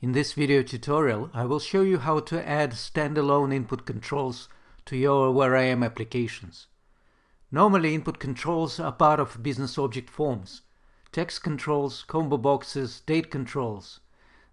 In this video tutorial, I will show you how to add standalone input controls to your Where I Am applications. Normally, input controls are part of business object forms. Text controls, combo boxes, date controls.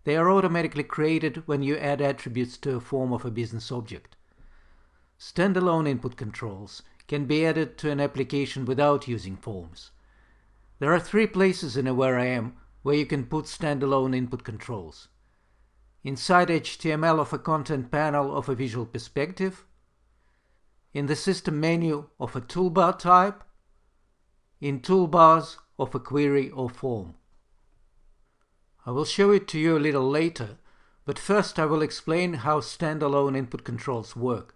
They are automatically created when you add attributes to a form of a business object. Standalone input controls can be added to an application without using forms. There are three places in a Where I Am where you can put standalone input controls. Inside HTML of a content panel of a visual perspective, in the system menu of a toolbar type, in toolbars of a query or form. I will show it to you a little later, but first I will explain how standalone input controls work.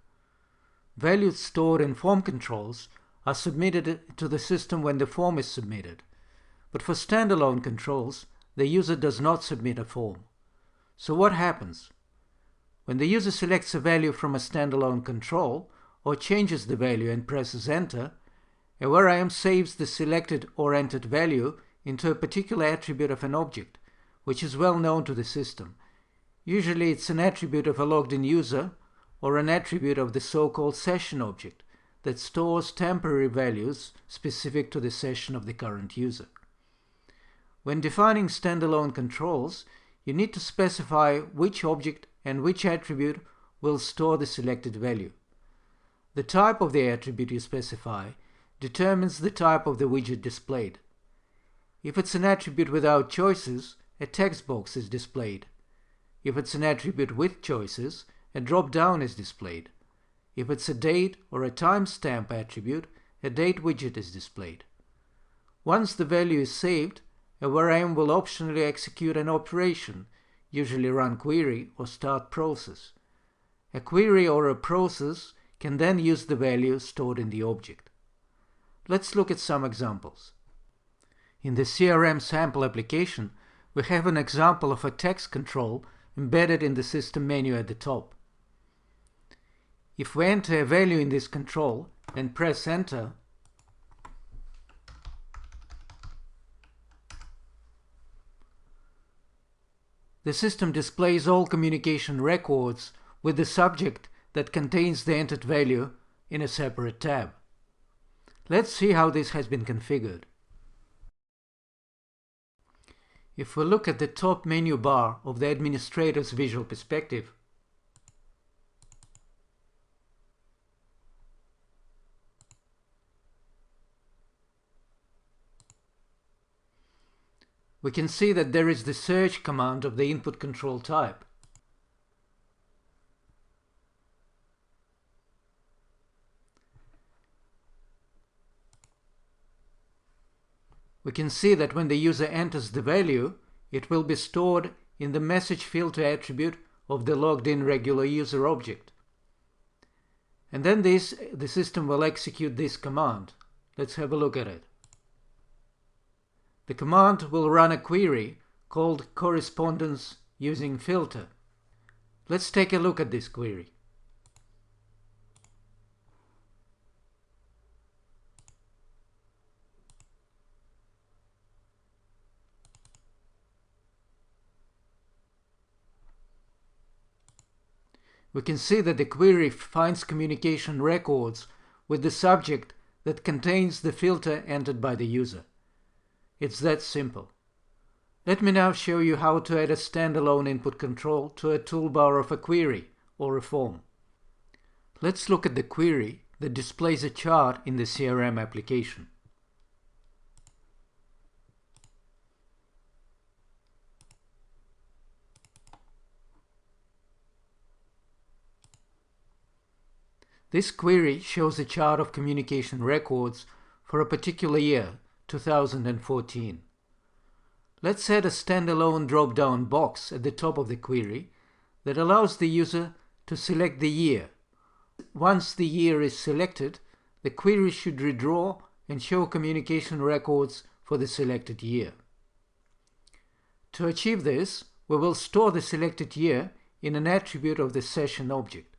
Values stored in form controls are submitted to the system when the form is submitted, but for standalone controls, the user does not submit a form. So what happens? When the user selects a value from a standalone control or changes the value and presses Enter, a Where I Am saves the selected or entered value into a particular attribute of an object, which is well known to the system. Usually it's an attribute of a logged-in user or an attribute of the so-called session object that stores temporary values specific to the session of the current user. When defining standalone controls, you need to specify which object and which attribute will store the selected value. The type of the attribute you specify determines the type of the widget displayed. If it's an attribute without choices, a text box is displayed. If it's an attribute with choices, a drop-down is displayed. If it's a date or a timestamp attribute, a date widget is displayed. Once the value is saved, a Where I Am will optionally execute an operation, usually run query or start process. A query or a process can then use the value stored in the object. Let's look at some examples. In the CRM sample application, we have an example of a text control embedded in the system menu at the top. If we enter a value in this control and press Enter, the system displays all communication records with the subject that contains the entered value in a separate tab. Let's see how this has been configured. If we look at the top menu bar of the administrator's visual perspective, we can see that there is the search command of the input control type. We can see that when the user enters the value, it will be stored in the message filter attribute of the logged-in regular user object. And then the system will execute this command. Let's have a look at it. The command will run a query called correspondence using filter. Let's take a look at this query. We can see that the query finds communication records with the subject that contains the filter entered by the user. It's that simple. Let me now show you how to add a standalone input control to a toolbar of a query or a form. Let's look at the query that displays a chart in the CRM application. This query shows a chart of communication records for a particular year, 2014. Let's add a standalone drop-down box at the top of the query that allows the user to select the year. Once the year is selected, the query should redraw and show communication records for the selected year. To achieve this, we will store the selected year in an attribute of the session object.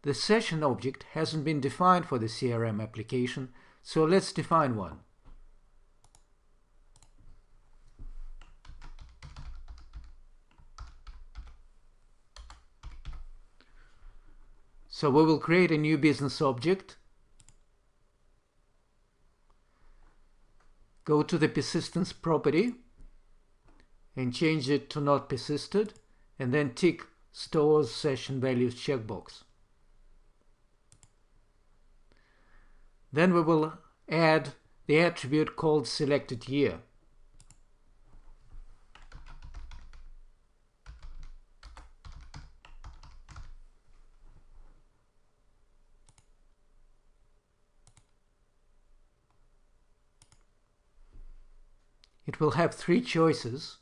The session object hasn't been defined for the CRM application, so let's define one. So we will create a new business object. Go to the persistence property and change it to not persisted, and then tick stores session values checkbox. Then we will add the attribute called selected year. It will have three choices.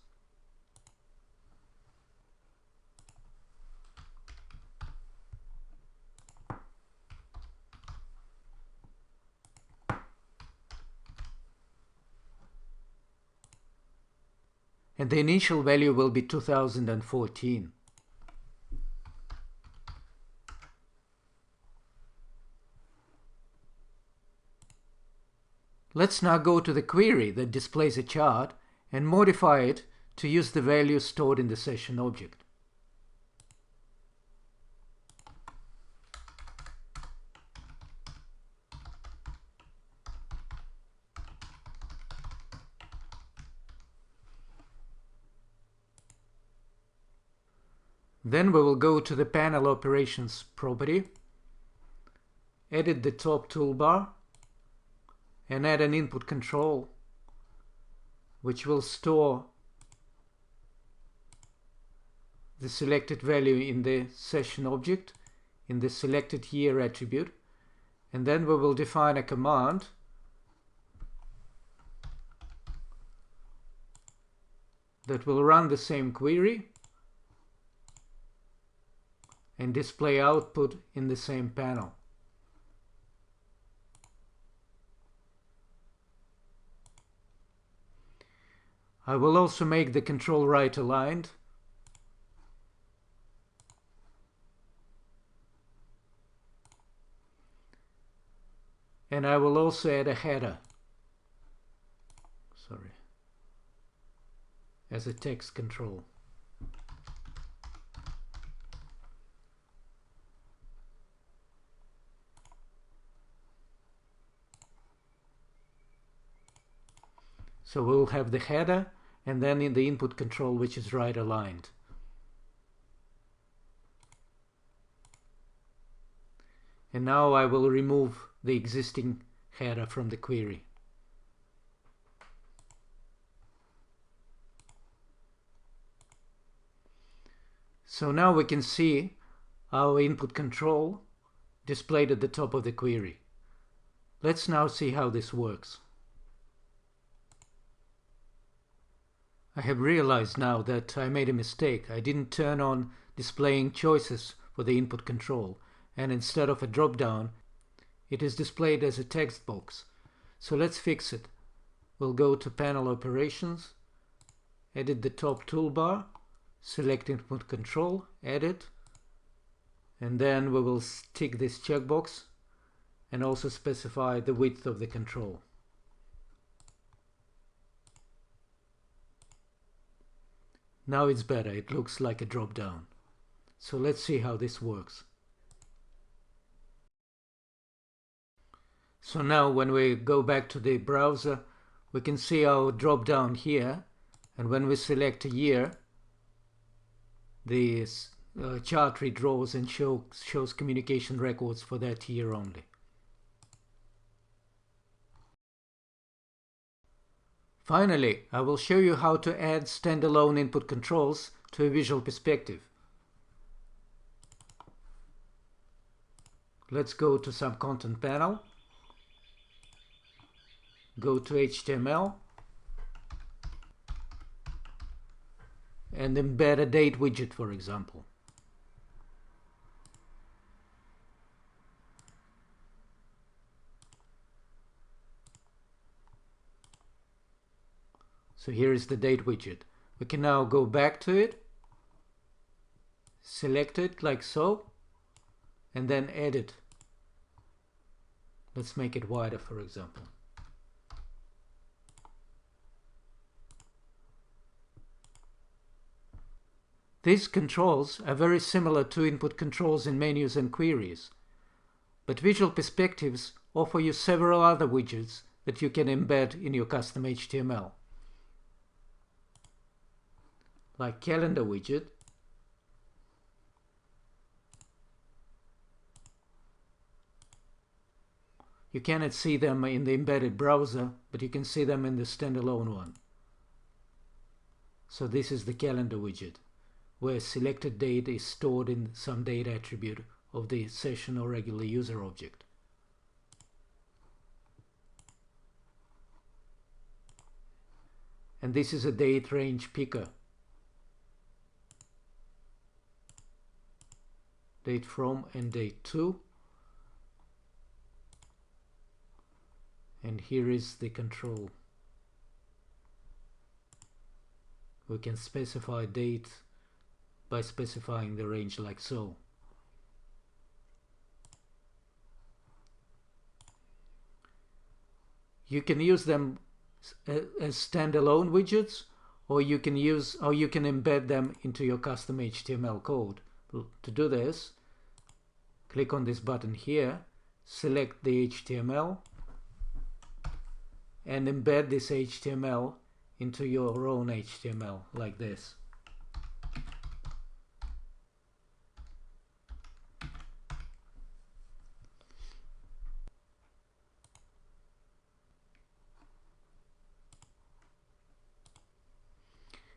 And the initial value will be 2014. Let's now go to the query that displays a chart and modify it to use the value stored in the session object. Then we will go to the panel operations property, edit the top toolbar, and add an input control which will store the selected value in the session object in the selected year attribute, and then we will define a command that will run the same query and display output in the same panel. I will also make the control right aligned. And I will also add a header. As a text control. So we'll have the header and then in the input control which is right aligned. And now I will remove the existing header from the query. So now we can see our input control displayed at the top of the query. Let's now see how this works. I have realized now that I made a mistake. I didn't turn on displaying choices for the input control, and instead of a drop-down, it is displayed as a text box. So let's fix it. We'll go to Panel Operations, edit the top toolbar, select Input Control, Edit, and then we will tick this checkbox and also specify the width of the control. Now it's better, it looks like a drop-down. So let's see how this works. So now when we go back to the browser, we can see our drop-down here, and when we select a year, the chart redraws and shows communication records for that year only. Finally, I will show you how to add standalone input controls to a visual perspective. Let's go to some content panel, go to HTML, and embed a date widget, for example. So here is the date widget. We can now go back to it, select it like so, and then edit. Let's make it wider, for example. These controls are very similar to input controls in menus and queries, but Visual Perspectives offer you several other widgets that you can embed in your custom HTML, like Calendar widget, you cannot see them in the embedded browser, but you can see them in the standalone one. So this is the Calendar widget, where selected date is stored in some date attribute of the session or regular user object. And this is a date range picker. Date from and date to. And here is the control. We can specify date by specifying the range like so. You can use them as standalone widgets, or you can embed them into your custom HTML code. To do this, click on this button here, select the HTML, and embed this HTML into your own HTML like this.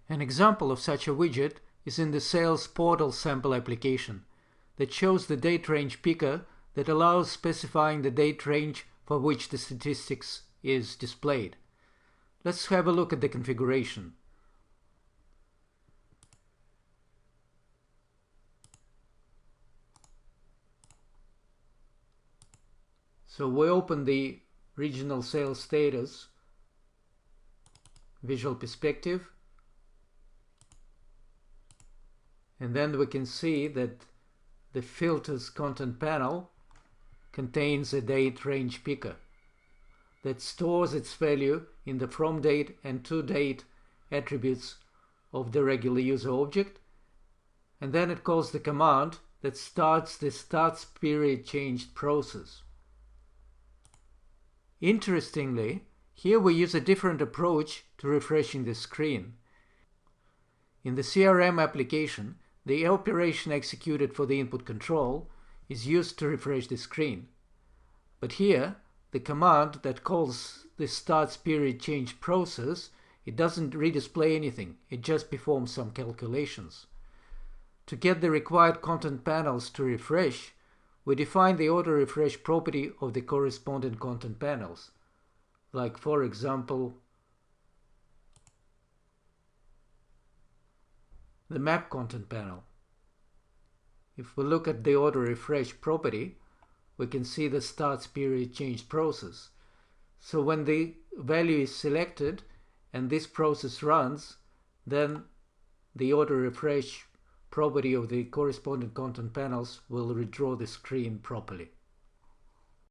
An example of such a widget is in the Sales Portal sample application that shows the date range picker that allows specifying the date range for which the statistics is displayed. Let's have a look at the configuration. So we open the regional sales status, Visual Perspective, and then we can see that the filters content panel contains a date range picker that stores its value in the from date and to date attributes of the regular user object, and then it calls the command that starts the starts period changed process. Interestingly, here we use a different approach to refreshing the screen. In the CRM application, the operation executed for the input control is used to refresh the screen. But here, the command that calls the starts period change process, it doesn't redisplay anything, it just performs some calculations. To get the required content panels to refresh, we define the auto refresh property of the corresponding content panels, like for example the map content panel. If we look at the auto refresh property, we can see the starts period change process. So when the value is selected and this process runs, then the auto refresh property of the corresponding content panels will redraw the screen properly.